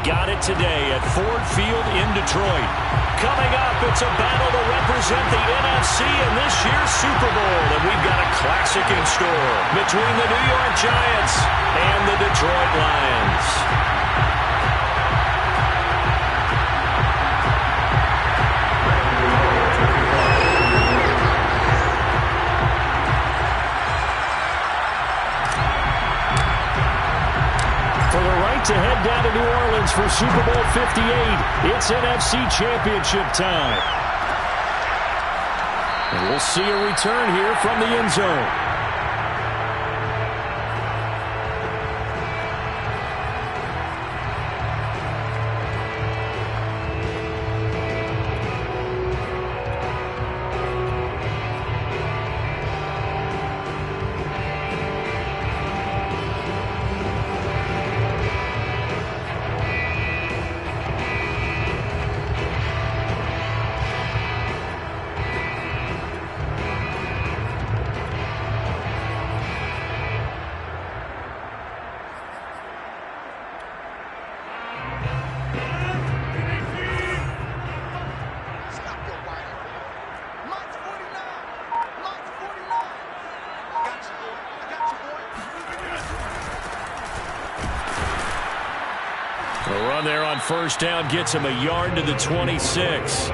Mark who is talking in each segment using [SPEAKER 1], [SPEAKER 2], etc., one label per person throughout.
[SPEAKER 1] got it today at Ford Field in Detroit. Coming up, it's a battle to represent the NFC in this year's Super Bowl. And we've got a classic in store between the New York Giants and the Detroit Lions. To head down to New Orleans for Super Bowl 58. It's NFC Championship time. And we'll see a return here from the end zone. First down gets him a yard to the 26.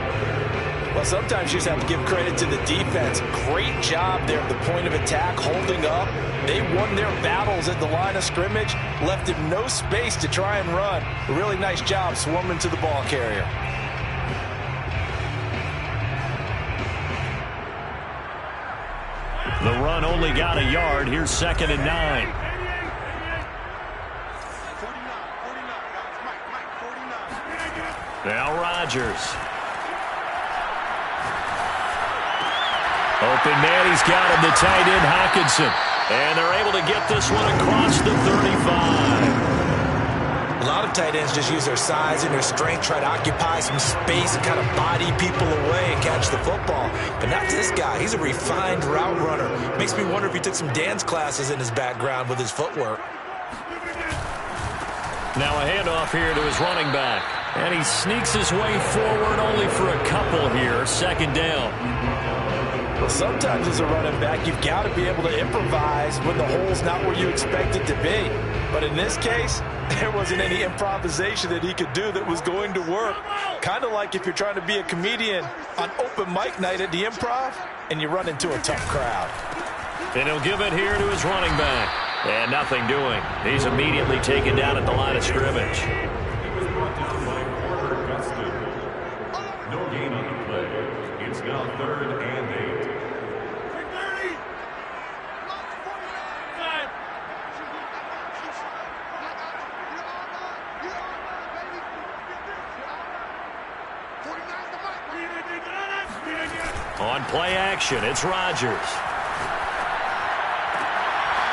[SPEAKER 2] Well, sometimes you just have to give credit to the defense. Great job there at the point of attack, holding up. They won their battles at the line of scrimmage, left him no space to try and run. A really nice job swarming to the ball carrier.
[SPEAKER 1] The run only got a yard. Here's 2nd and 9. Now Rodgers. Open man, he's got him, the tight end Hockenson. And they're able to get this one across the 35.
[SPEAKER 2] A lot of tight ends just use their size and their strength, try to occupy some space and kind of body people away and catch the football. But not this guy. He's a refined route runner. Makes me wonder if he took some dance classes in his background with his footwork.
[SPEAKER 1] Now a handoff here to his running back. And he sneaks his way forward only for a couple here. 2nd down.
[SPEAKER 2] Well, sometimes as a running back, you've got to be able to improvise when the hole's not where you expect it to be. But in this case, there wasn't any improvisation that he could do that was going to work. Kind of like if you're trying to be a comedian on open mic night at the Improv and you run into a tough crowd.
[SPEAKER 1] And he'll give it here to his running back. And nothing doing. He's immediately taken down at the line of scrimmage.
[SPEAKER 3] No gain on the play. It's now 3rd and 8.
[SPEAKER 1] On play action, it's Rodgers.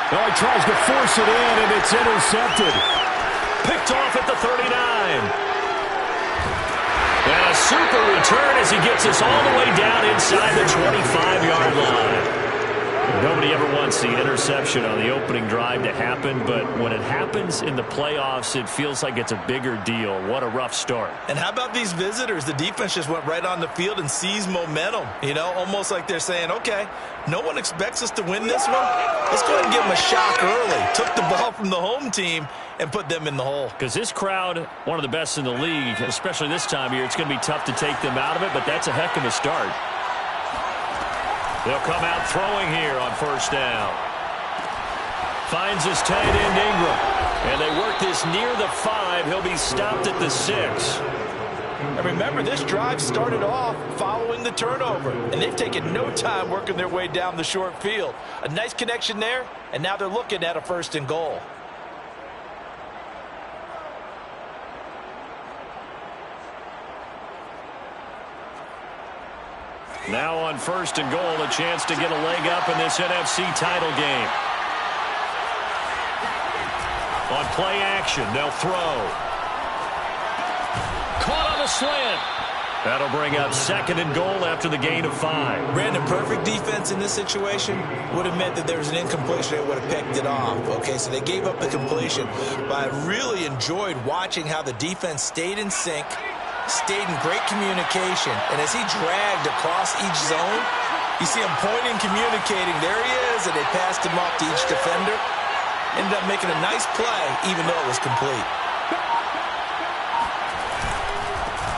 [SPEAKER 4] Oh, he tries to force it in, and it's intercepted.
[SPEAKER 1] Picked off at the 39. And a super return as he gets us all the way down inside the 25-yard line. Nobody ever wants the interception on the opening drive to happen, but when it happens in the playoffs, it feels like it's a bigger deal. What a rough start.
[SPEAKER 2] And how about these visitors? The defense just went right on the field and seized momentum. You know, almost like they're saying, okay, no one expects us to win this one. Let's go ahead and give them a shock early. Took the ball from the home team and put them in the hole.
[SPEAKER 1] Because this crowd, one of the best in the league, especially this time of year, it's going to be tough to take them out of it, but that's a heck of a start. They'll come out throwing here on 1st down. Finds his tight end Ingram. And they work this near the 5. He'll be stopped at the 6.
[SPEAKER 2] And remember, this drive started off following the turnover. And they've taken no time working their way down the short field. A nice connection there, and now they're looking at a 1st and goal.
[SPEAKER 1] Now on 1st and goal, a chance to get a leg up in this NFC title game. On play action, they'll throw. Caught on a slant. That'll bring up 2nd and goal after the gain of 5.
[SPEAKER 2] Brandon, perfect defense in this situation would have meant that there was an incompletion. They would have picked it off. Okay, so they gave up the completion. But I really enjoyed watching how the defense stayed in sync, stayed in great communication. And as he dragged across each zone, you see him pointing, communicating. There he is, and they passed him off to each defender. Ended up making a nice play, even though it was complete.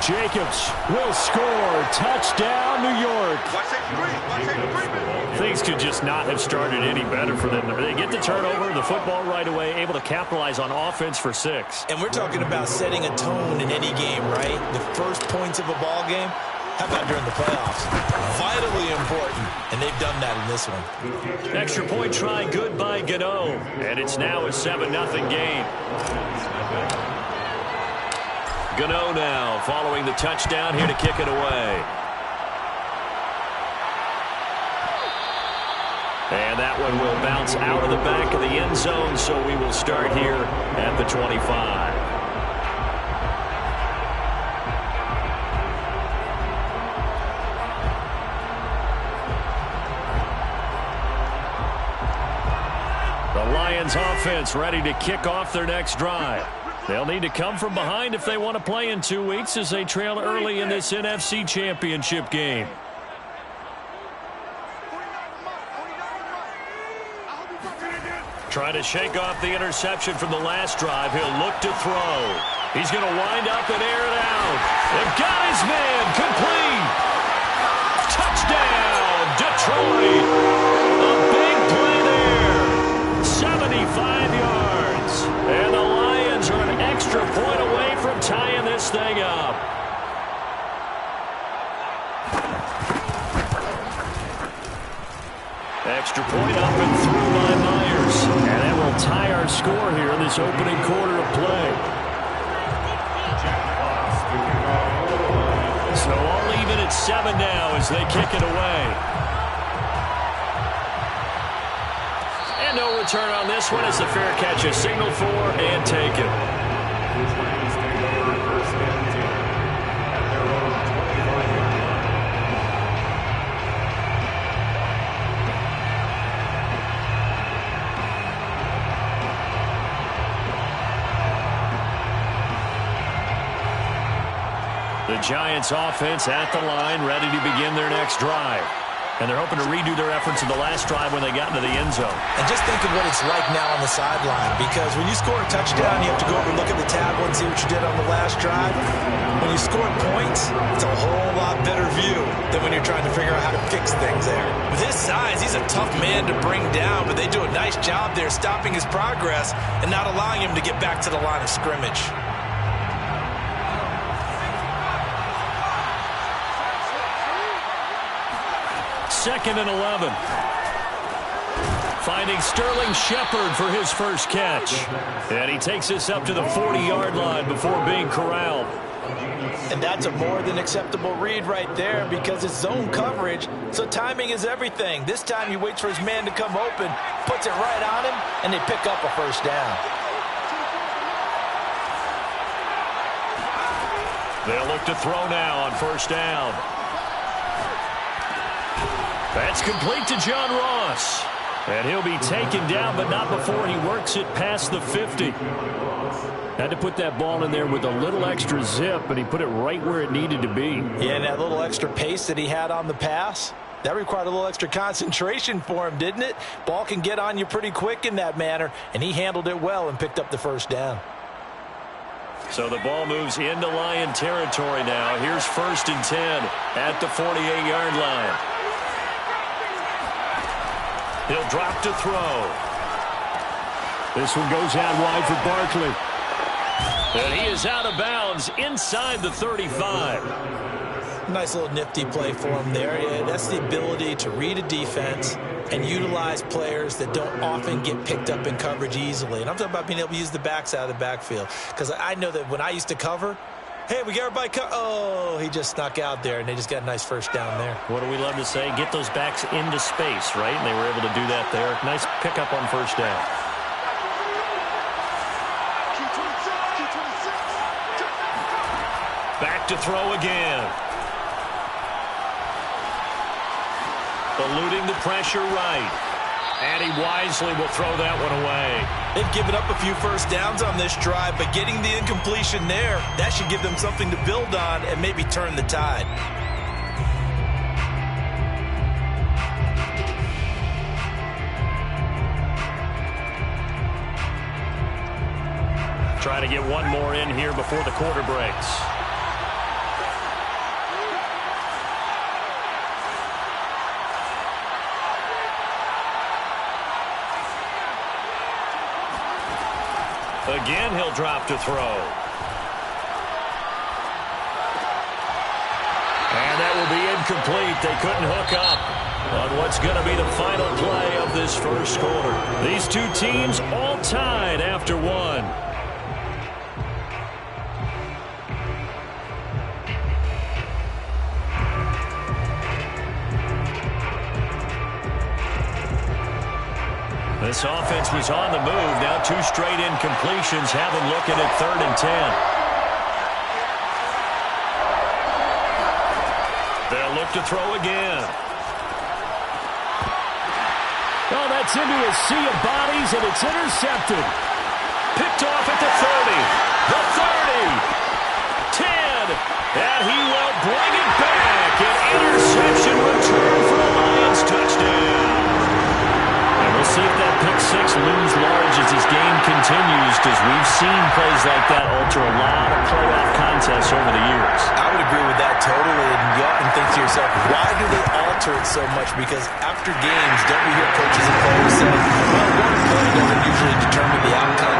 [SPEAKER 4] Jacobs will score. Touchdown, New York.
[SPEAKER 1] Things could just not have started any better for them. They get the turnover, the football right away, able to capitalize on offense for 6.
[SPEAKER 2] And we're talking about setting a tone in any game, right? The first points of a ball game. How about during the playoffs? Vitally important, and they've done that in this one.
[SPEAKER 1] Extra point try good by Gano, and it's now a 7-0 game. Gano now following the touchdown here to kick it away. And that one will bounce out of the back of the end zone, so we will start here at the 25. The Lions offense ready to kick off their next drive. They'll need to come from behind if they want to play in 2 weeks as they trail early in this NFC Championship game. Trying to shake off the interception from the last drive. He'll look to throw. He's going to wind up and air it out. They've got his man. Complete. Touchdown, Detroit. A big play there. 75 yards. And the Lions are an extra point away from tying this thing up. Extra point up and through by Myers. And that will tie our score here in this opening quarter of play. So all even at 7 now as they kick it away. And no return on this one as the fair catch is signaled for and taken. The Giants offense at the line, ready to begin their next drive. And they're hoping to redo their efforts in the last drive when they got into the end zone.
[SPEAKER 2] And just think of what it's like now on the sideline, because when you score a touchdown, you have to go over and look at the table and see what you did on the last drive. When you score points, it's a whole lot better view than when you're trying to figure out how to fix things there. With his size, he's a tough man to bring down, but they do a nice job there stopping his progress and not allowing him to get back to the line of scrimmage.
[SPEAKER 1] Second and 11. Finding Sterling Shepard for his first catch. And he takes this up to the 40-yard line before being corralled.
[SPEAKER 2] And that's a more than acceptable read right there because it's zone coverage, so timing is everything. This time he waits for his man to come open, puts it right on him, and they pick up a first down.
[SPEAKER 1] They'll look to throw now on first down. That's complete to John Ross. And he'll be taken down, but not before he works it past the 50. Had to put that ball in there with a little extra zip, but he put it right where it needed to be.
[SPEAKER 2] Yeah, and that little extra pace that he had on the pass, that required a little extra concentration for him, didn't it? Ball can get on you pretty quick in that manner, and he handled it well and picked up the first down.
[SPEAKER 1] So the ball moves into Lion territory now. Here's 1st and 10 at the 48-yard line. He'll drop to throw.
[SPEAKER 4] This one goes out wide for Barkley.
[SPEAKER 1] And he is out of bounds inside the 35.
[SPEAKER 2] Nice little nifty play for him there. Yeah, that's the ability to read a defense and utilize players that don't often get picked up in coverage easily. And I'm talking about being able to use the backs out of the backfield. Because I know that when I used to cover, hey, we got everybody oh, he just snuck out there, and they just got a nice first down there.
[SPEAKER 1] What do we love to say? Get those backs into space, right? And they were able to do that there. Nice pickup on first down. Back to throw again. Eluding the pressure right. And he wisely will throw that one away.
[SPEAKER 2] They've given up a few first downs on this drive, but getting the incompletion there, that should give them something to build on and maybe turn the tide.
[SPEAKER 1] Try to get one more in here before the quarter breaks. Again, he'll drop to throw. And that will be incomplete. They couldn't hook up on what's going to be the final play of this first quarter. These two teams all tied after one. This offense was on the move. Now two straight incompletions have them looking at 3rd and 10. They'll look to throw again.
[SPEAKER 4] Oh, that's into a sea of bodies, and it's intercepted.
[SPEAKER 1] Picked off at the 30. The 30. 10. And he will bring it back. An interception return for a Lions touchdown. We'll see if that pick six looms large as this game continues, because we've seen plays like that alter a lot of playoff contests over the years.
[SPEAKER 2] I would agree with that totally, and you often think to yourself, why do they alter it so much? Because after games, don't we hear coaches and players say, well, one play doesn't usually determine the outcome.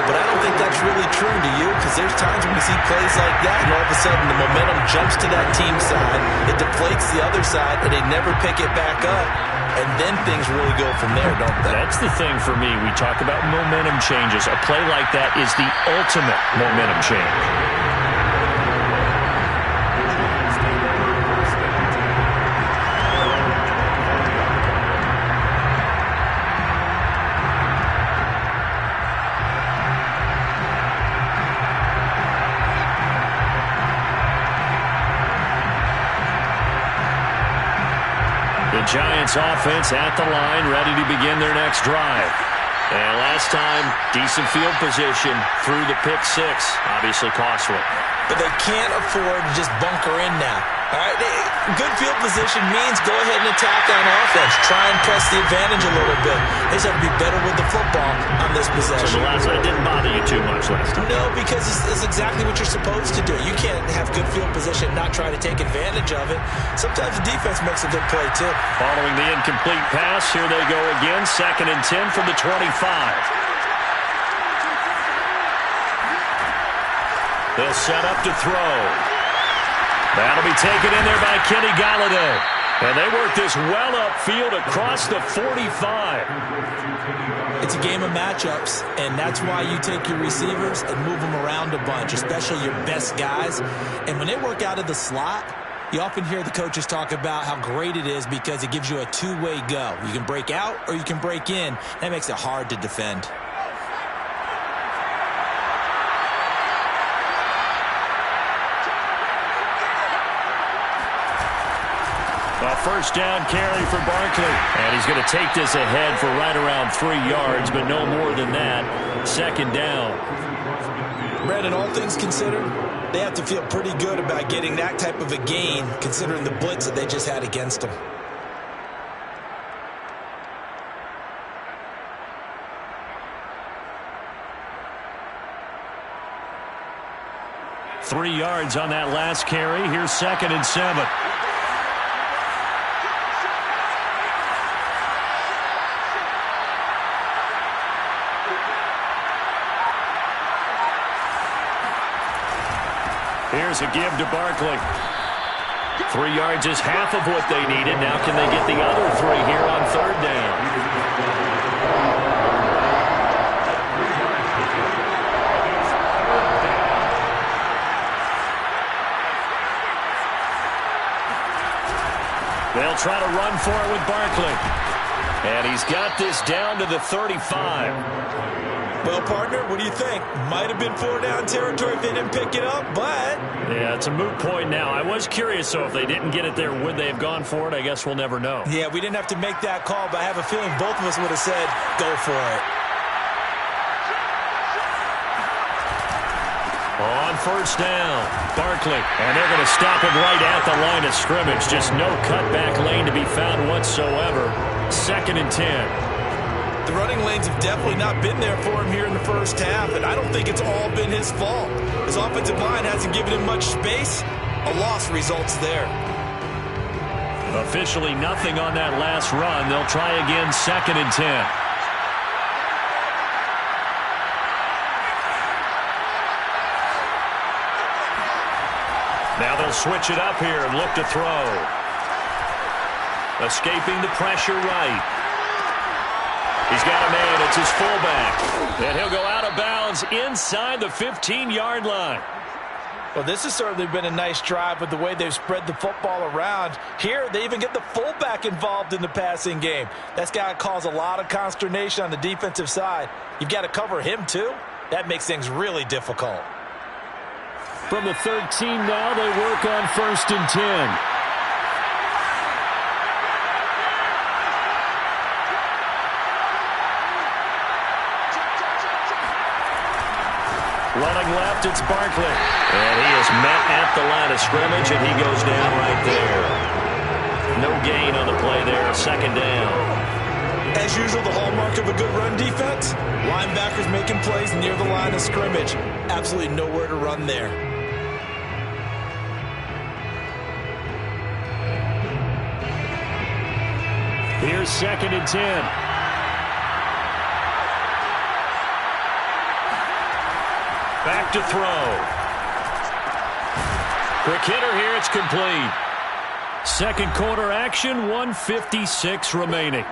[SPEAKER 2] But I don't think that's really true, do you? Because there's times when we see plays like that, and all of a sudden the momentum jumps to that team side, it deflates the other side, and they never pick it back up. And then things really go from there, don't they?
[SPEAKER 1] That's the thing for me. We talk about momentum changes. A play like that is the ultimate momentum change. Giants offense at the line, ready to begin their next drive. And last time, decent field position through the pick six. Obviously costly.
[SPEAKER 2] But they can't afford to just bunker in now. All right, good field position means go ahead and attack on offense. Try and press the advantage a little bit. They just have to be better with the football on this possession.
[SPEAKER 1] So the last one didn't bother you too much last time?
[SPEAKER 2] No, because it's exactly what you're supposed to do. You can't have good field position and not try to take advantage of it. Sometimes the defense makes a good play, too.
[SPEAKER 1] Following the incomplete pass, here they go again. 2nd and 10 from the 25. They'll set up to throw. That'll be taken in there by Kenny Golladay. And they work this well upfield across the 45.
[SPEAKER 2] It's a game of matchups, and that's why you take your receivers and move them around a bunch, especially your best guys. And when they work out of the slot, you often hear the coaches talk about how great it is because it gives you a two-way go. You can break out or you can break in. That makes it hard to defend.
[SPEAKER 1] A first down carry for Barkley. And he's going to take this ahead for right around 3 yards, but no more than that. 2nd down.
[SPEAKER 2] Brandon, all things considered, they have to feel pretty good about getting that type of a gain, considering the blitz that they just had against them.
[SPEAKER 1] Three yards on that last carry. Here's 2nd and 7. Here's a give to Barkley. 3 yards is half of what they needed. Now can they get the other 3 here on 3rd down? They'll try to run for it with Barkley. And he's got this down to the 35.
[SPEAKER 2] Well, partner, what do you think? Might have been 4-down territory if they didn't pick it up, but...
[SPEAKER 1] Yeah, it's a moot point now. I was curious, so if they didn't get it there, would they have gone for it? I guess we'll never know.
[SPEAKER 2] Yeah, we didn't have to make that call, but I have a feeling both of us would have said, go for it.
[SPEAKER 1] On first down, Barkley. And they're going to stop him right at the line of scrimmage. Just no cutback lane to be found whatsoever. 2nd and 10.
[SPEAKER 2] The running lanes have definitely not been there for him here in the first half, and I don't think it's all been his fault. His offensive line hasn't given him much space. A loss results there.
[SPEAKER 1] Officially nothing on that last run. They'll try again 2nd and 10. Now they'll switch it up here and look to throw. Escaping the pressure right. He's got a man. It's his fullback. And he'll go out of bounds inside the 15-yard line.
[SPEAKER 2] Well, this has certainly been a nice drive with the way they've spread the football around. Here, they even get the fullback involved in the passing game. That's got to cause a lot of consternation on the defensive side. You've got to cover him, too. That makes things really difficult.
[SPEAKER 4] From the 13 now, they work on 1st and 10.
[SPEAKER 1] Running left, it's Barkley. And he is met at the line of scrimmage, and he goes down right there. No gain on the play there, 2nd down.
[SPEAKER 2] As usual, the hallmark of a good run defense, linebackers making plays near the line of scrimmage. Absolutely nowhere to run there.
[SPEAKER 4] Here's 2nd and 10.
[SPEAKER 1] Back to throw. Quick hitter here. It's complete.
[SPEAKER 4] 2nd quarter action, 1:56 remaining.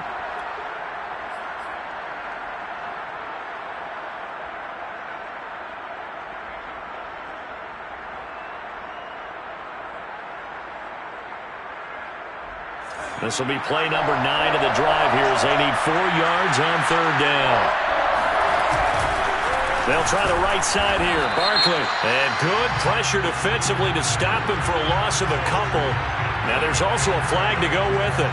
[SPEAKER 1] This will be play number 9 of the drive here as they need 4 yards on 3rd down. They'll try the right side here. Barkley. And good pressure defensively to stop him for a loss of a couple. Now there's also a flag to go with it.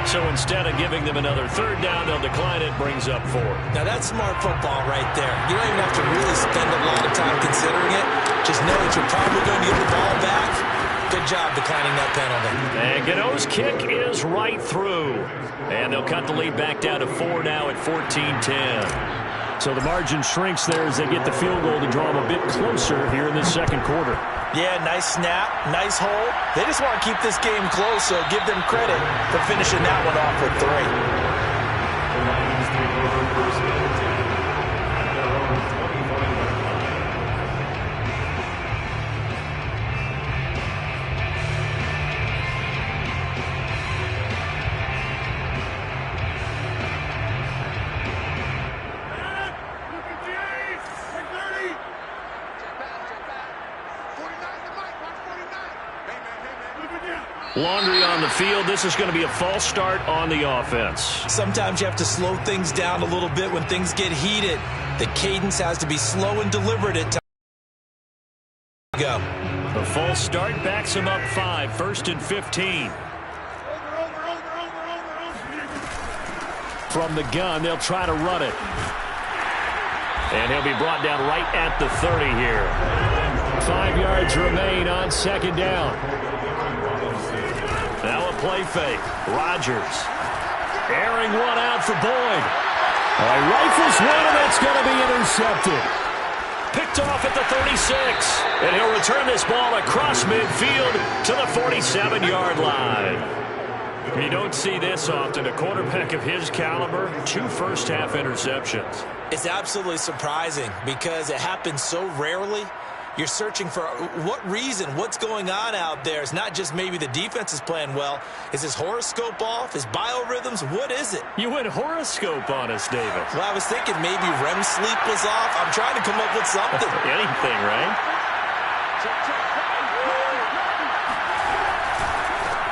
[SPEAKER 1] So instead of giving them another 3rd down, they'll decline it. Brings up 4.
[SPEAKER 2] Now that's smart football right there. You don't even have to really spend a lot of time considering it. Just know that you're probably going to get the ball back. Good job declining that penalty.
[SPEAKER 1] And Gano's kick is right through. And they'll cut the lead back down to 4 now at 14-10.
[SPEAKER 4] So the margin shrinks there as they get the field goal to draw them a bit closer here in the 2nd quarter.
[SPEAKER 2] Yeah, nice snap, nice hole. They just want to keep this game close, so give them credit for finishing that one off with 3.
[SPEAKER 1] Laundry on the field. This is going to be a false start on the offense.
[SPEAKER 2] Sometimes you have to slow things down a little bit when things get heated. The cadence has to be slow and deliberate at times. Go.
[SPEAKER 1] The false start backs him up 5. 1st and 15.
[SPEAKER 4] From the gun, they'll try to run it.
[SPEAKER 1] And he'll be brought down right at the 30 here.
[SPEAKER 4] 5 yards remain on 2nd down.
[SPEAKER 1] Now a play fake. Rodgers. Airing one out for Boyd.
[SPEAKER 4] Rifles one, and that's going to be intercepted.
[SPEAKER 1] Picked off at the 36. And he'll return this ball across midfield to the 47-yard line. You don't see this often. A quarterback of his caliber, 2 first-half interceptions.
[SPEAKER 2] It's absolutely surprising because it happens so rarely. You're searching for what reason, what's going on out there. It's not just maybe the defense is playing well. Is his horoscope off? His biorhythms? What is it?
[SPEAKER 1] You went horoscope on us, David.
[SPEAKER 2] Well, I was thinking maybe REM sleep was off. I'm trying to come up with something.
[SPEAKER 1] Anything, right?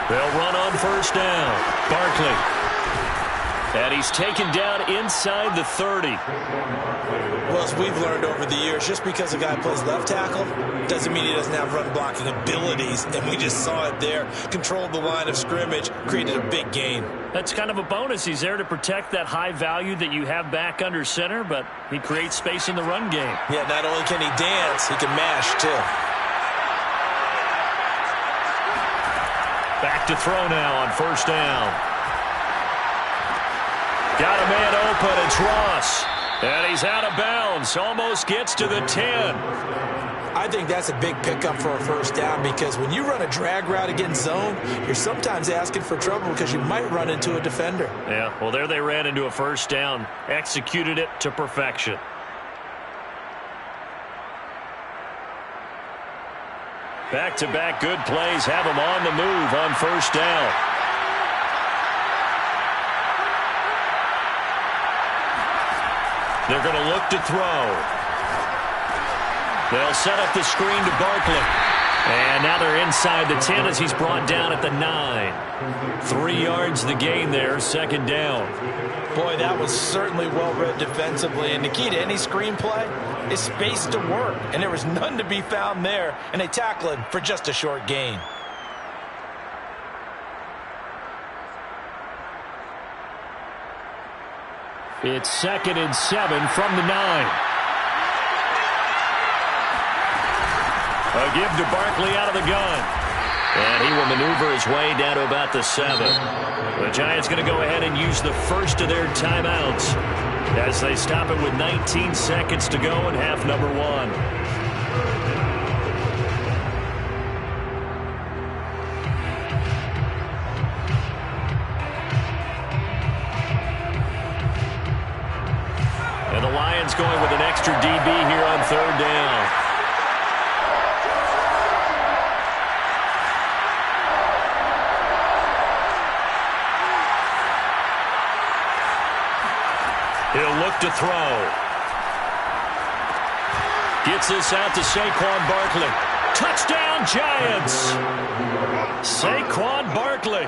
[SPEAKER 1] They'll run on 1st down. Barkley. And he's taken down inside the 30.
[SPEAKER 2] Well, as we've learned over the years, just because a guy plays left tackle doesn't mean he doesn't have run blocking abilities. And we just saw it there. Controlled the line of scrimmage, created a big gain.
[SPEAKER 1] That's kind of a bonus. He's there to protect that high value that you have back under center, but he creates space in the run game.
[SPEAKER 2] Yeah, not only can he dance, he can mash, too.
[SPEAKER 1] Back to throw now on first down. Got a man open. It's Ross. And he's out of bounds. Almost gets to the 10.
[SPEAKER 2] I think that's a big pickup for a first down because when you run a drag route against zone, you're sometimes asking for trouble because you might run into a defender.
[SPEAKER 1] Yeah, well, there they ran into a first down. Executed it to perfection. Back-to-back good plays have him on the move on first down. They're going to look to throw. They'll set up the screen to Barkley. And now they're inside the 10 as he's brought down at the 9. 3 yards the gain there, second down.
[SPEAKER 2] Boy, that was certainly well-read defensively. And the key to any screenplay is space to work. And there was none to be found there. And they tackle him for just a short gain.
[SPEAKER 4] It's 2nd and 7 from the 9. A give to Barkley out of the gun.
[SPEAKER 1] And he will maneuver his way down to about the 7. The Giants going to go ahead and use the first of their timeouts as they stop it with 19 seconds to go in half number 1. And the Lions going with an extra DB here on third down. He'll look to throw. Gets this out to Saquon Barkley. Touchdown, Giants! Saquon Barkley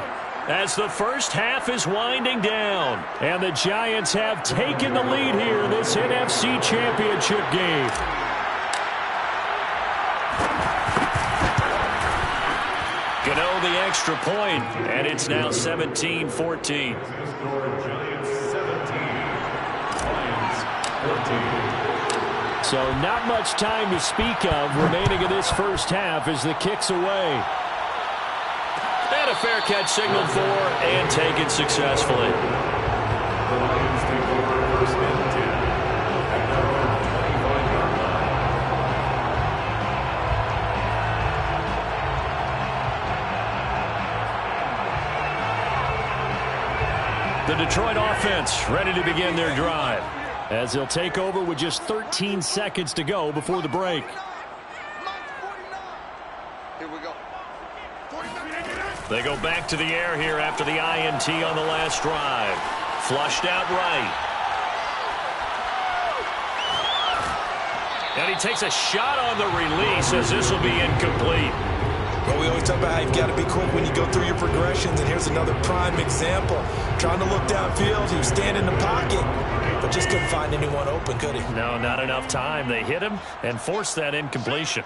[SPEAKER 1] as the first half is winding down.
[SPEAKER 4] And the Giants have taken the lead here in this NFC Championship game.
[SPEAKER 1] Gano the extra point, and it's now 17-14.
[SPEAKER 4] So not much time to speak of remaining in this first half as the kick's away.
[SPEAKER 1] And a fair catch signaled for and taken successfully. The Detroit offense ready to begin their drive,
[SPEAKER 4] as they'll take over with just 13 seconds to go before the break.
[SPEAKER 5] Here we go.
[SPEAKER 1] They go back to the air here after the INT on the last drive. Flushed out right. And he takes a shot on the release as this will be incomplete.
[SPEAKER 2] Well, we always talk about how you've got to be quick when you go through your progressions, and here's another prime example. Trying to look downfield, he was standing in the pocket, but just couldn't find anyone open, could he?
[SPEAKER 1] No, not enough time. They hit him and forced that incompletion.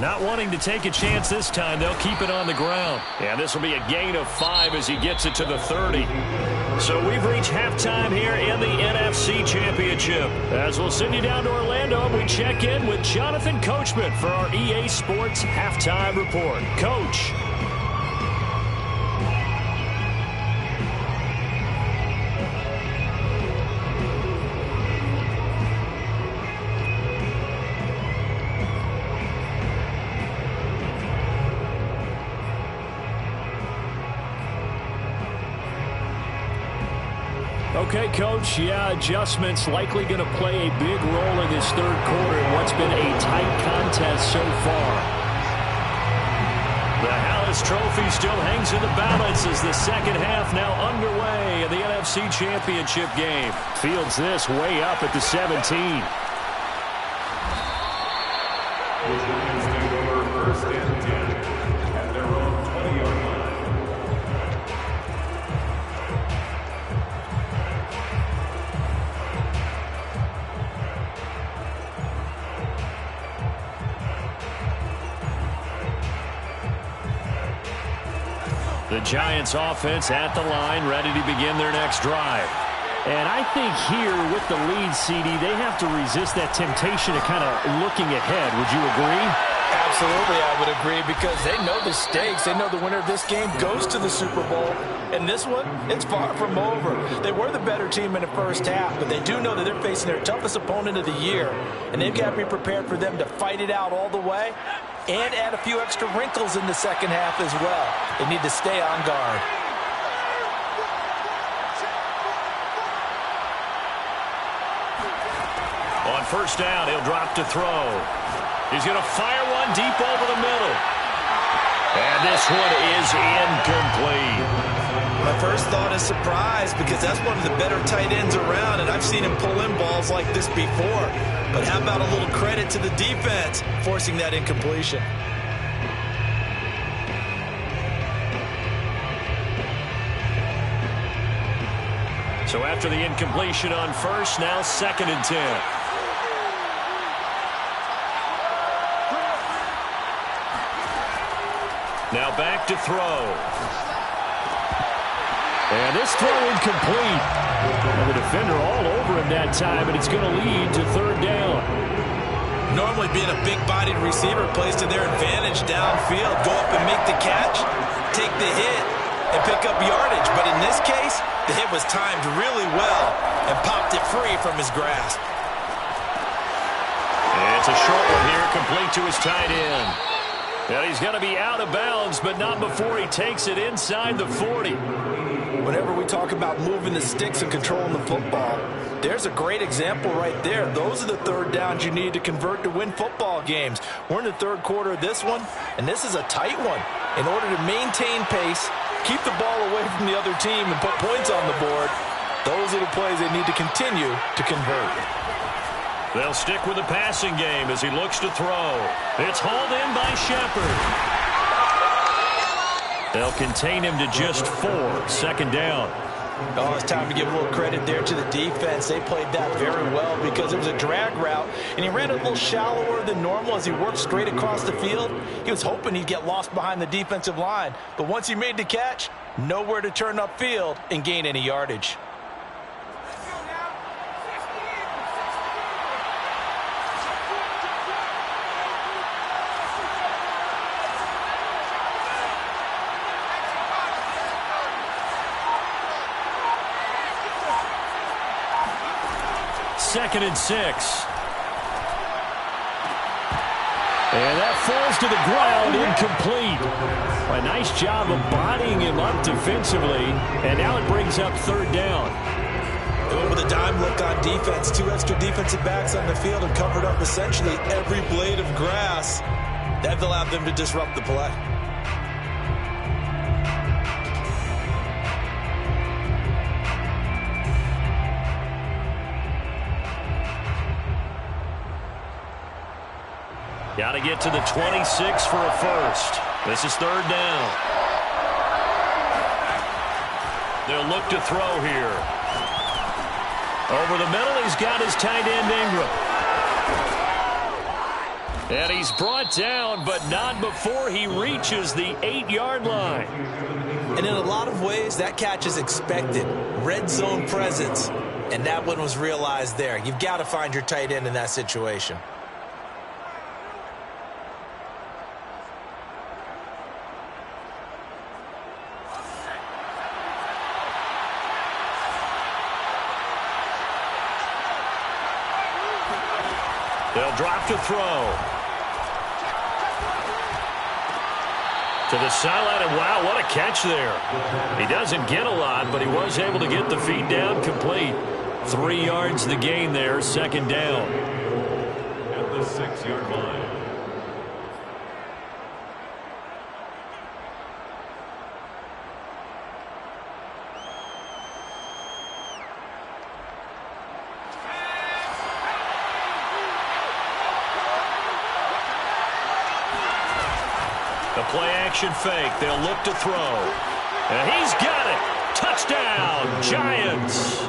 [SPEAKER 1] Not wanting to take a chance this time, they'll keep it on the ground. And this will be a gain of 5 as he gets it to the 30. So we've reached halftime here in the NFC Championship. As we'll send you down to Orlando, we check in with Jonathan Coachman for our EA Sports Halftime Report. Coach.
[SPEAKER 4] Okay, Coach, adjustments likely going to play a big role in this third quarter in what's been a tight contest so far.
[SPEAKER 1] The Hallis Trophy still hangs in the balance as the second half now underway in the NFC Championship game.
[SPEAKER 4] Fields this way up at the 17.
[SPEAKER 3] First and 10 at their own 20-yard line.
[SPEAKER 1] The Giants offense at the line, ready to begin their next drive.
[SPEAKER 4] And I think here with the lead, CD, they have to resist that temptation of kind of looking ahead. Would you agree?
[SPEAKER 2] Absolutely, I would agree, because they know the stakes. They know the winner of this game goes to the Super Bowl. And this one, it's far from over. They were the better team in the first half, but they do know that they're facing their toughest opponent of the year. And they've got to be prepared for them to fight it out all the way and add a few extra wrinkles in the second half as well. They need to stay on guard.
[SPEAKER 1] On first down, he'll drop to throw. He's going to fire one deep over the middle. And this one is incomplete.
[SPEAKER 2] My first thought is surprise, because that's one of the better tight ends around, and I've seen him pull in balls like this before. But how about a little credit to the defense forcing that incompletion?
[SPEAKER 1] So after the incompletion on first, now 2nd and 10. Now back to throw.
[SPEAKER 4] And this throw incomplete. And the defender all over him that time, and it's going to lead to 3rd down.
[SPEAKER 2] Normally being a big-bodied receiver plays to their advantage downfield. Go up and make the catch, take the hit, and pick up yardage. But in this case, the hit was timed really well and popped it free from his grasp.
[SPEAKER 1] And it's a short one here, complete to his tight end. And he's going to be out of bounds, but not before he takes it inside the 40.
[SPEAKER 2] Whenever we talk about moving the sticks and controlling the football, there's a great example right there. Those are the 3rd downs you need to convert to win football games. We're in the 3rd quarter of this one, and this is a tight one. In order to maintain pace, keep the ball away from the other team, and put points on the board, those are the plays they need to continue to convert.
[SPEAKER 1] They'll stick with the passing game as he looks to throw. It's hauled in by Shepard. They'll contain him to just 4. 2nd down.
[SPEAKER 2] Oh, it's time to give a little credit there to the defense. They played that very well, because it was a drag route, and he ran a little shallower than normal as he worked straight across the field. He was hoping he'd get lost behind the defensive line, but once he made the catch, nowhere to turn upfield and gain any yardage.
[SPEAKER 1] Second and 6. And that falls to the ground, incomplete. A nice job of bodying him up defensively, and now it brings up 3rd down.
[SPEAKER 2] With a dime look on defense, 2 extra defensive backs on the field and covered up essentially every blade of grass. That allowed them to disrupt the play.
[SPEAKER 1] Got to get to the 26 for a first. This is 3rd down. They'll look to throw here. Over the middle, he's got his tight end Ingram. And he's brought down, but not before he reaches the 8-yard line.
[SPEAKER 2] And in a lot of ways, that catch is expected. Red zone presence. And that one was realized there. You've got to find your tight end in that situation.
[SPEAKER 1] They'll drop to throw. To the sideline, and wow, what a catch there. He doesn't get a lot, but he was able to get the feet down complete. 3 yards the gain there, 2nd down.
[SPEAKER 3] At the 6-yard line.
[SPEAKER 1] The play-action fake. They'll look to throw. And he's got it. Touchdown, Giants.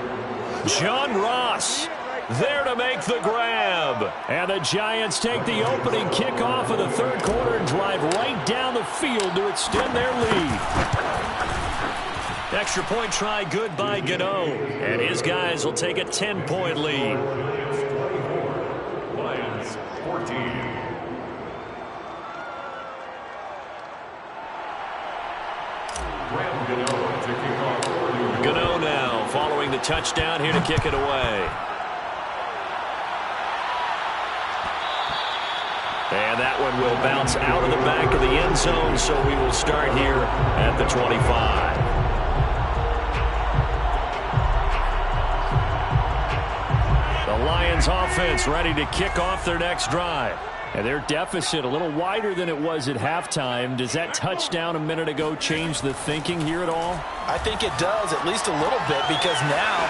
[SPEAKER 1] John Ross there to make the grab. And the Giants take the opening kickoff of the 3rd quarter and drive right down the field to extend their lead. Extra point try good by Gano. And his guys will take a 10-point lead.
[SPEAKER 3] Lions 14.
[SPEAKER 1] Gano now following the touchdown here to kick it away. And that one will bounce out of the back of the end zone, so we will start here at the 25. The Lions offense ready to kick off their next drive. And their deficit a little wider than it was at halftime. Does that touchdown a minute ago change the thinking here at all?
[SPEAKER 2] I think it does, at least a little bit, because now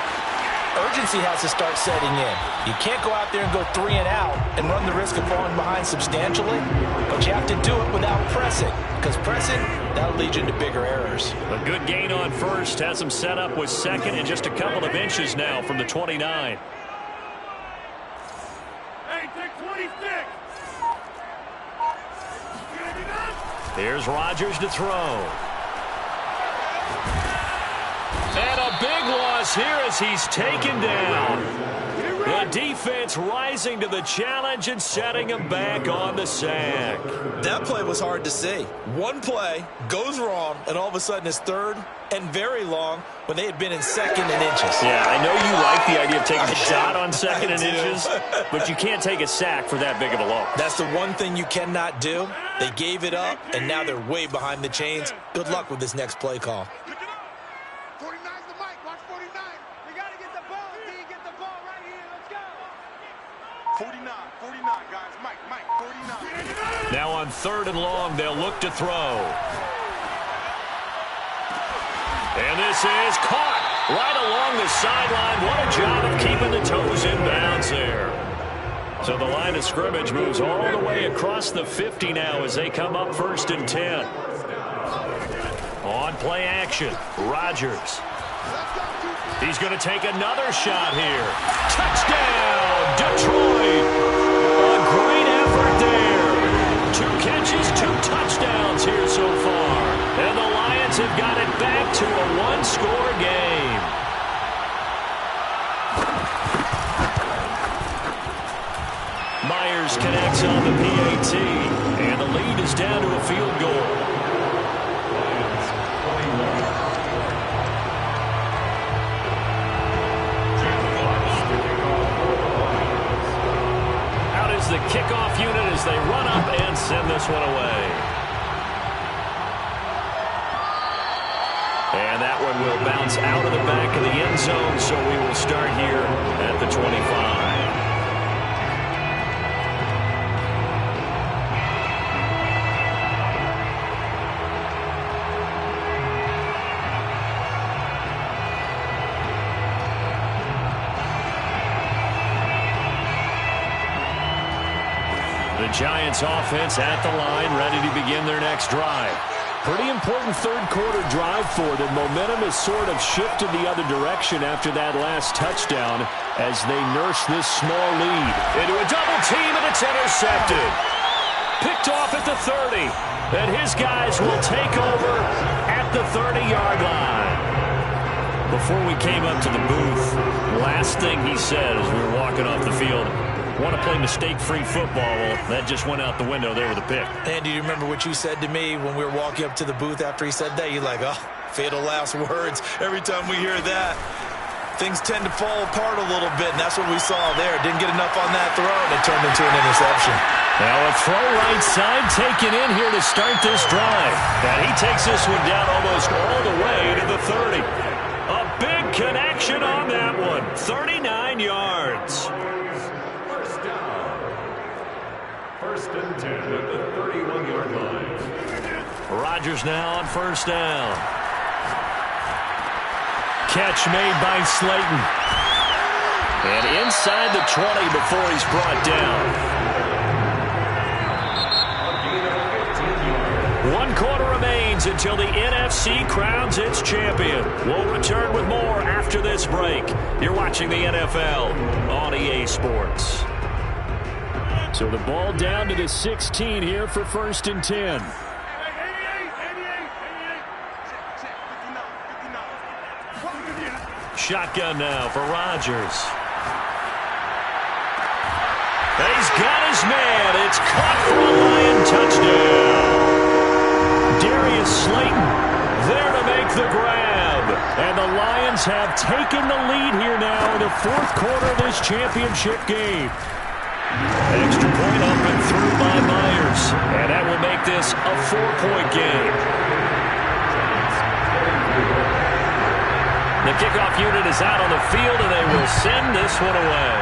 [SPEAKER 2] urgency has to start setting in. You can't go out there and go 3 and out and run the risk of falling behind substantially, but you have to do it without pressing, because pressing, that'll lead you into bigger errors.
[SPEAKER 1] A good gain on first has them set up with second and just a couple of inches now from the 29.
[SPEAKER 5] Hey, take 26.
[SPEAKER 1] Here's Rodgers to throw. And a big loss here as he's taken down. The defense rising to the challenge and setting him back on the sack.
[SPEAKER 2] That play was hard to see. One play goes wrong, and all of a sudden it's third and very long when they had been in second and inches.
[SPEAKER 1] Yeah, I know you like the idea of taking a shot on second and inches, but you can't take a sack for that big of a loss.
[SPEAKER 2] That's the one thing you cannot do. They gave it up, and now they're way behind the chains. Good luck with this next play call.
[SPEAKER 5] 49's the mic. Watch 49. You got to get the ball, D. Get the ball right here. Let's go. 49, guys. Mike, 49.
[SPEAKER 1] Now on 3rd and long, they'll look to throw. And this is caught right along the sideline. What a job of keeping the toes in bounds there. So the line of scrimmage moves all the way across the 50 now as they come up 1st and 10. On play action, Rodgers. He's going to take another shot here. Touchdown, Detroit. A great effort there. 2 catches, 2 touchdowns here so far. And the Lions have got it back to a 1-score game. Myers connects on the PAT, and the lead is down to a field goal. Out is the kickoff unit as they run up and send this one away. And that one will bounce out of the back of the end zone, so we will start here at the 25. The Giants offense at the line, ready to begin their next drive. Pretty important 3rd quarter drive for them. Momentum has sort of shifted the other direction after that last touchdown as they nurse this small lead. Into a double team, and it's intercepted. Picked off at the 30. And his guys will take over at the 30-yard line. Before we came up to the booth, last thing he said as we were walking off the field, want to play mistake-free football. Well, that just went out the window there with a pick.
[SPEAKER 2] And do you remember what you said to me when we were walking up to the booth after he said that? You're like, oh, fatal last words. Every time we hear that, things tend to fall apart a little bit, and that's what we saw there. Didn't get enough on that throw, and it turned into an interception.
[SPEAKER 1] Now a throw right side taken in here to start this drive. And he takes this one down almost all the way to the 30. A big connection on that one. 39 yards.
[SPEAKER 3] First and 10 at the 31-yard line.
[SPEAKER 1] Rodgers now on 1st down. Catch made by Slayton. And inside the 20 before he's brought down. 1 quarter remains until the NFC crowns its champion. We'll return with more after this break. You're watching the NFL on EA Sports. So the ball down to the 16 here for 1st and 10. shotgun now for Rodgers. He's got his man. It's caught for a Lion touchdown. Darius Slayton there to make the grab. And the Lions have taken the lead here now in the fourth quarter of this championship game. Extra point up and through by Myers. And that will make this a 4-point game. The kickoff unit is out on the field, and they will send this one away.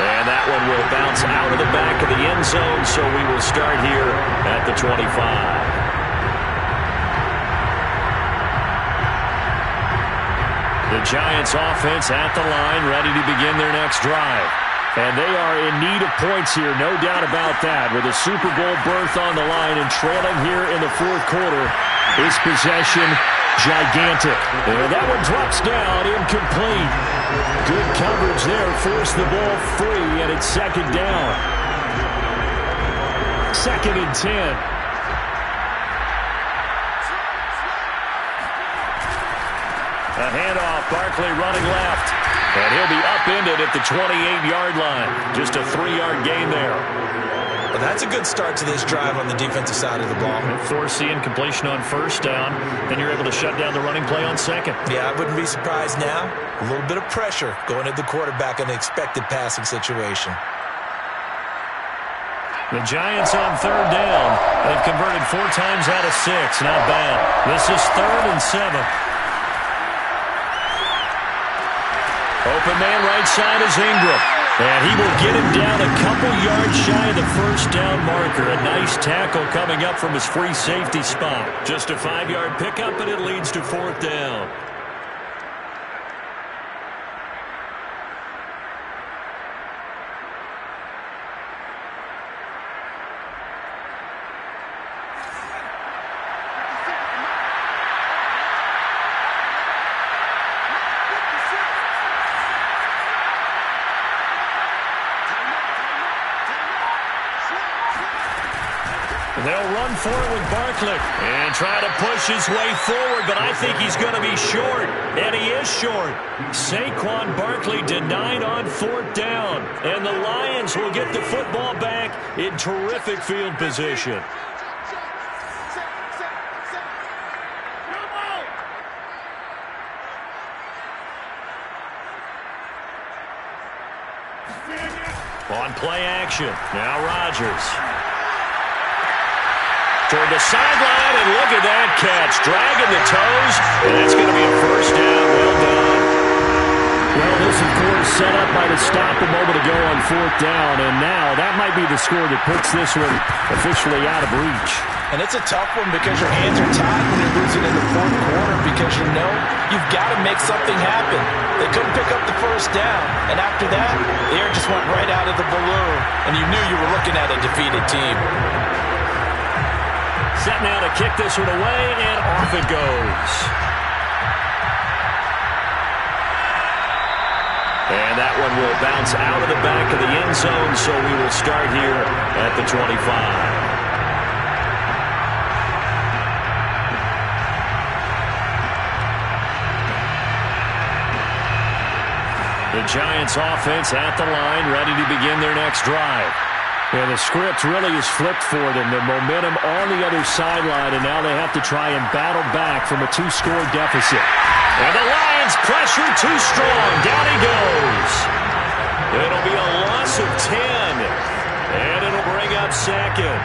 [SPEAKER 1] And that one will bounce out of the back of the end zone, so we will start here at the 25. The Giants offense at the line, ready to begin their next drive. And they are in need of points here, no doubt about that. With a Super Bowl berth on the line and trailing here in the fourth quarter, his possession gigantic. And that one drops down, incomplete. Good coverage there, forced the ball free, and it's second down. 2nd and 10. A handoff, Barkley running left. And he'll be upended at the 28-yard line. Just a 3-yard gain there.
[SPEAKER 2] Well, that's a good start to this drive on the defensive side of the ball.
[SPEAKER 1] Forcing completion on first down. Then you're able to shut down the running play on second.
[SPEAKER 2] Yeah, I wouldn't be surprised now. A little bit of pressure going at the quarterback in an expected passing situation.
[SPEAKER 1] The Giants on third down. They've converted 4 times out of 6. Not bad. This is 3rd and 7. Open man right side is Ingram. And he will get him down a couple yards shy of the first down marker. A nice tackle coming up from his free safety spot. Just a 5-yard pickup, and it leads to 4th down. They'll run for it with Barkley and try to push his way forward, but I think he's going to be short, and he is short. Saquon Barkley denied on 4th down, and the Lions will get the football back in terrific field position. On play action, now Rodgers. Toward the sideline, and look at that catch. Dragging the toes, and that's going to be a first down. Well done.
[SPEAKER 4] Well, this, of course, set up by the stop a moment ago on 4th down, and now that might be the score that puts this one officially out of reach.
[SPEAKER 2] And it's a tough one because your hands are tied when you're losing in the fourth quarter because you know you've got to make something happen. They couldn't pick up the first down, and after that, the air just went right out of the balloon, and you knew you were looking at a defeated team.
[SPEAKER 1] Set now to kick this one away, and off it goes. And that one will bounce out of the back of the end zone, so we will start here at the 25. The Giants offense at the line, ready to begin their next drive. Yeah, the script really is flipped for them. The momentum on the other sideline, and now they have to try and battle back from a 2-score deficit. And the Lions pressure too strong. Down he goes. It'll be a loss of 10, and it'll bring up 2nd.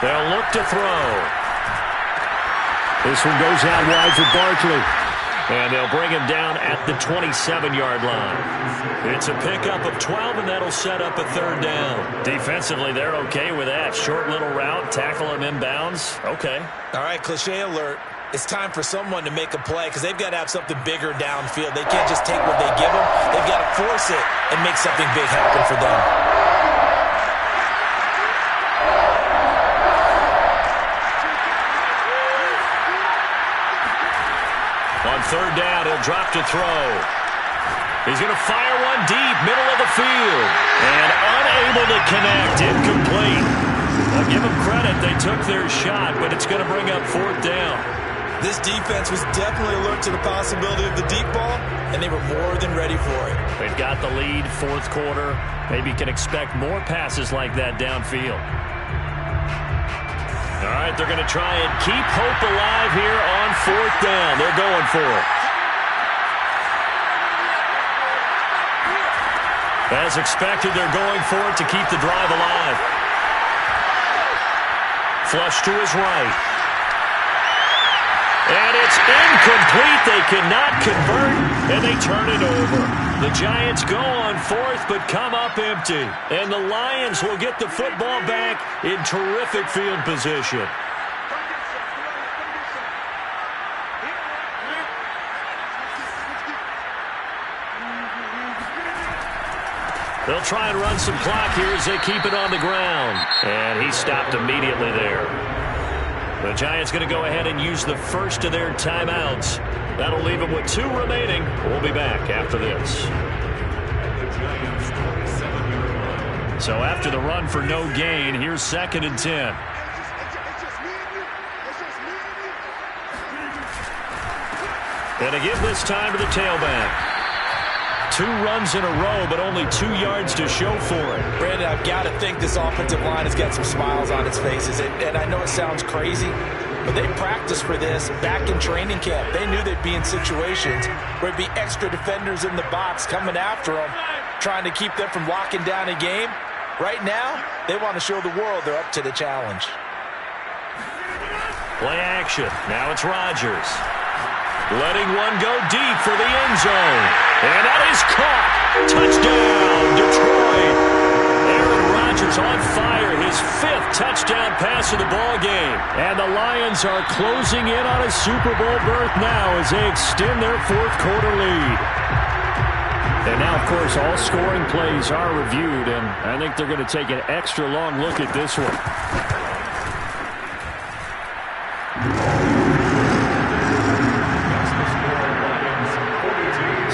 [SPEAKER 1] They'll look to throw.
[SPEAKER 4] This one goes out wide for Barkley.
[SPEAKER 1] And they'll bring him down at the 27-yard line. It's a pickup of 12, and that'll set up a 3rd down. Defensively, they're okay with that. Short little route, tackle him inbounds. Okay.
[SPEAKER 2] All right, cliche alert. It's time for someone to make a play because they've got to have something bigger downfield. They can't just take what they give them. They've got to force it and make something big happen for them.
[SPEAKER 1] third down. He'll drop to throw. He's going to fire one deep, middle of the field. And unable to connect, incomplete. I'll give them credit. They took their shot, but it's going to bring up fourth down.
[SPEAKER 2] This defense was definitely alert to the possibility of the deep ball, and they were more than ready for it.
[SPEAKER 1] They've got the lead, fourth quarter. Maybe can expect more passes like that downfield. All right, they're going to try and keep hope alive here on fourth down. They're going for it. As expected, they're going for it to keep the drive alive. Flush to his right. And it's incomplete. They cannot convert, and they turn it over. The Giants go on fourth, but come up empty. And the Lions will get the football back in terrific field position. They'll try and run some clock here as they keep it on the ground. And he stopped immediately there. The Giants going to go ahead and use the first of their timeouts. That'll leave them with 2 remaining. We'll be back after this. So after the run for no gain, here's 2nd and 10. And to give this time to the tailback. 2 runs in a row, but only 2 yards to show for it.
[SPEAKER 2] Brandon, I've got to think this offensive line has got some smiles on its faces. And I know it sounds crazy, but they practiced for this back in training camp. They knew they'd be in situations where it'd be extra defenders in the box coming after them, trying to keep them from locking down a game. Right now, they want to show the world they're up to the challenge.
[SPEAKER 1] Play action. Now it's Rodgers. Letting one go deep for the end zone. And that is caught. Touchdown, Detroit. Aaron Rodgers on fire. His 5th touchdown pass of the ball game. And the Lions are closing in on a Super Bowl berth now as they extend their fourth quarter lead. And now, of course, all scoring plays are reviewed, and I think they're going to take an extra long look at this one.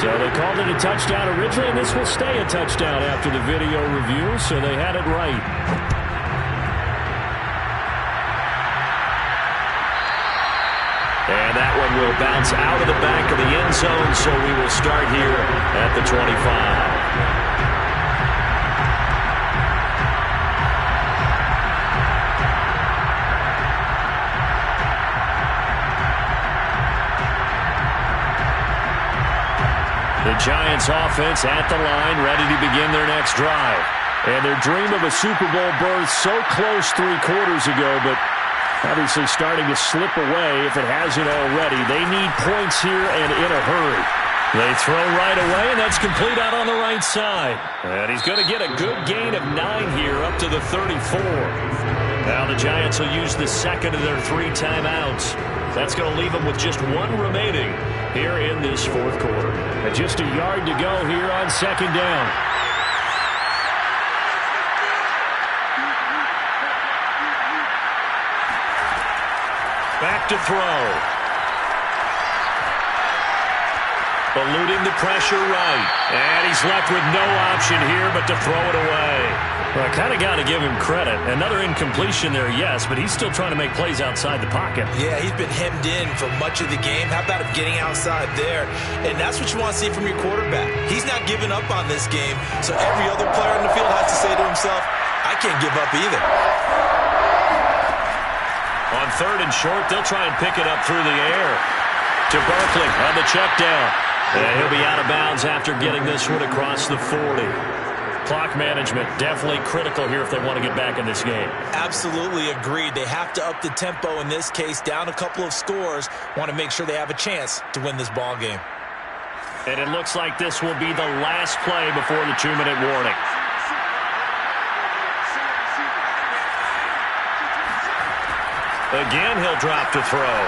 [SPEAKER 1] So they called it a touchdown originally, and this will stay a touchdown after the video review, so they had it right. And that one will bounce out of the back of the end zone, so we will start here at the 25. The Giants offense at the line, ready to begin their next drive. And their dream of a Super Bowl berth so close 3 quarters ago, but obviously starting to slip away if it hasn't already. They need points here and in a hurry. They throw right away, and that's complete out on the right side. And he's going to get a good gain of 9 here up to the 34. Now the Giants will use the second of their 3 timeouts. That's going to leave them with just 1 remaining here in this fourth quarter. And just a yard to go here on 2nd down. Back to throw. Eluding the pressure right. And he's left with no option here but to throw it away. Well, I kind of got to give him credit. Another incompletion there, yes, but he's still trying to make plays outside the pocket.
[SPEAKER 2] Yeah, he's been hemmed in for much of the game. How about him getting outside there? And that's what you want to see from your quarterback. He's not giving up on this game, so every other player in the field has to say to himself, I can't give up either.
[SPEAKER 1] On 3rd and short, they'll try and pick it up through the air. To Barkley on the check down. And he'll be out of bounds after getting this one across the 40. Clock management definitely critical here if they want to get back in this game.
[SPEAKER 2] Absolutely agreed. They have to up the tempo in this case, down a couple of scores. Want to make sure they have a chance to win this ball game.
[SPEAKER 1] And it looks like this will be the last play before the 2-minute warning. Again, he'll drop to throw.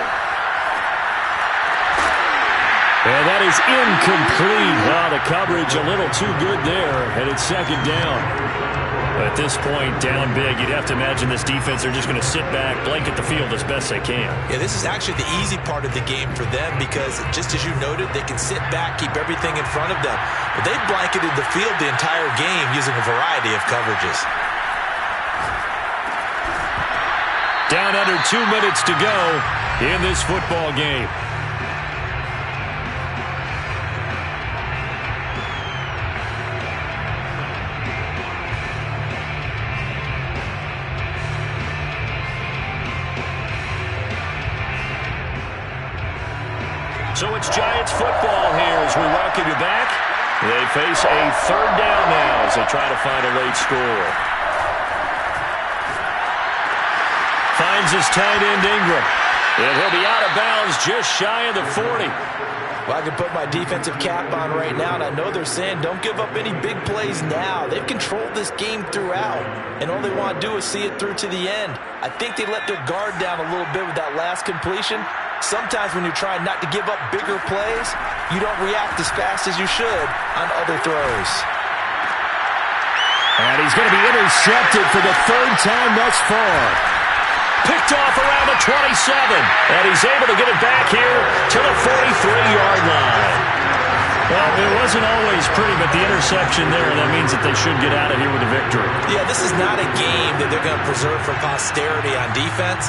[SPEAKER 1] And that is incomplete. Wow, the coverage a little too good there, and it's 2nd down. At this point, down big, you'd have to imagine this defense, they're just going to sit back, blanket the field as best they can.
[SPEAKER 2] Yeah, this is actually the easy part of the game for them because, just as you noted, they can sit back, keep everything in front of them. But they've blanketed the field the entire game using a variety of coverages.
[SPEAKER 4] Down under 2 minutes to go in this football game.
[SPEAKER 1] So it's Giants football here as we welcome you back. They face a third down now as they try to find a late score. Finds his tight end Ingram. And he'll be out of bounds just shy of the 40.
[SPEAKER 2] Well, I can put my defensive cap on right now, and I know they're saying don't give up any big plays now. They've controlled this game throughout, and all they want to do is see it through to the end. I think they let their guard down a little bit with that last completion. Sometimes when you're trying not to give up bigger plays, you don't react as fast as you should on other throws.
[SPEAKER 4] And he's going to be intercepted for the third time thus far.
[SPEAKER 1] Picked off around the 27, and he's able to get it back here to the 43-yard line. Well, it wasn't always pretty, but the interception there, that means that they should get out of here with a victory.
[SPEAKER 2] Yeah, this is not a game that they're going to preserve for posterity on defense,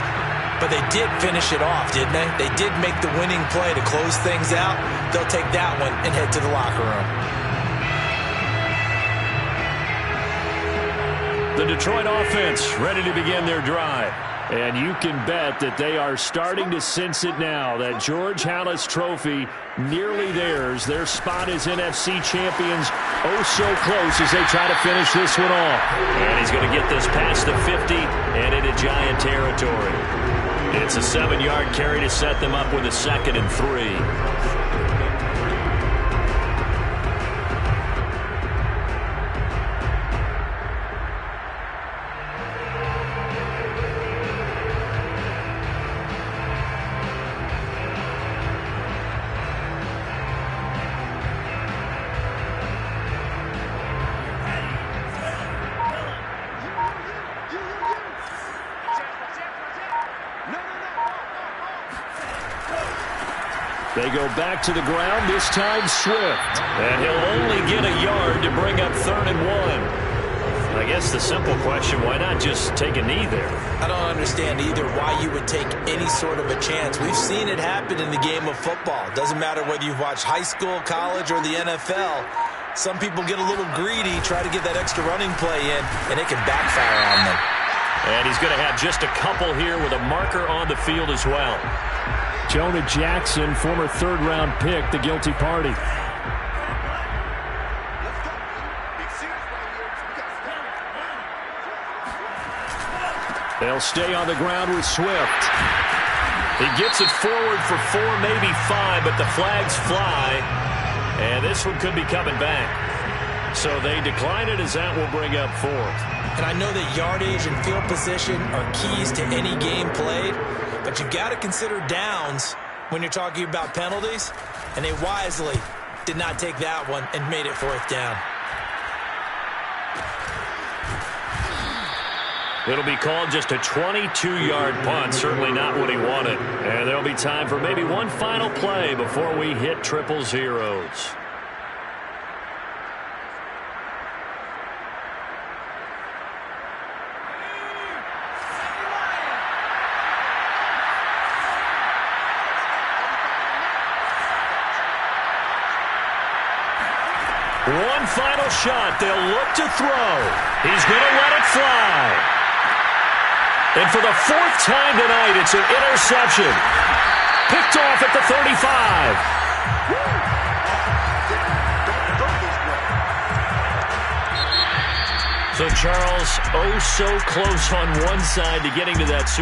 [SPEAKER 2] but they did finish it off, didn't they? They did make the winning play to close things out. They'll take that one and head to the locker room.
[SPEAKER 4] The Detroit offense ready to begin their drive. And you can bet that they are starting to sense it now. That George Halas trophy nearly theirs. Their spot as NFC champions oh so close as they try to finish this one off.
[SPEAKER 1] And he's going to get this past the 50 and into Giant territory. It's a 7-yard carry to set them up with a 2nd and 3.
[SPEAKER 4] They go back to the ground, this time Swift.
[SPEAKER 1] And he'll only get a yard to bring up 3rd and 1. I guess the simple question, why not just take a knee there?
[SPEAKER 2] I don't understand either why you would take any sort of a chance. We've seen it happen in the game of football. Doesn't matter whether you've watched high school, college, or the NFL. Some people get a little greedy, try to get that extra running play in, and it can backfire on them.
[SPEAKER 1] And he's going to have just a couple here with a marker on the field as well.
[SPEAKER 4] Jonah Jackson, former 3rd-round pick, the guilty party. They'll stay on the ground with Swift.
[SPEAKER 1] He gets it forward for 4, maybe 5, but the flags fly. And this one could be coming back. So they decline it as that will bring up 4th.
[SPEAKER 2] And I know that yardage and field position are keys to any game played, but you got to consider downs when you're talking about penalties, and they wisely did not take that one and made it 4th down.
[SPEAKER 1] It'll be called just a 22-yard punt, certainly not what he wanted. And there'll be time for maybe one final play before we hit 000. One final shot. They'll look to throw. He's going to let it fly. And for the 4th time tonight, it's an interception. Picked off at the 35. So, Charles, oh so close on one side to getting to that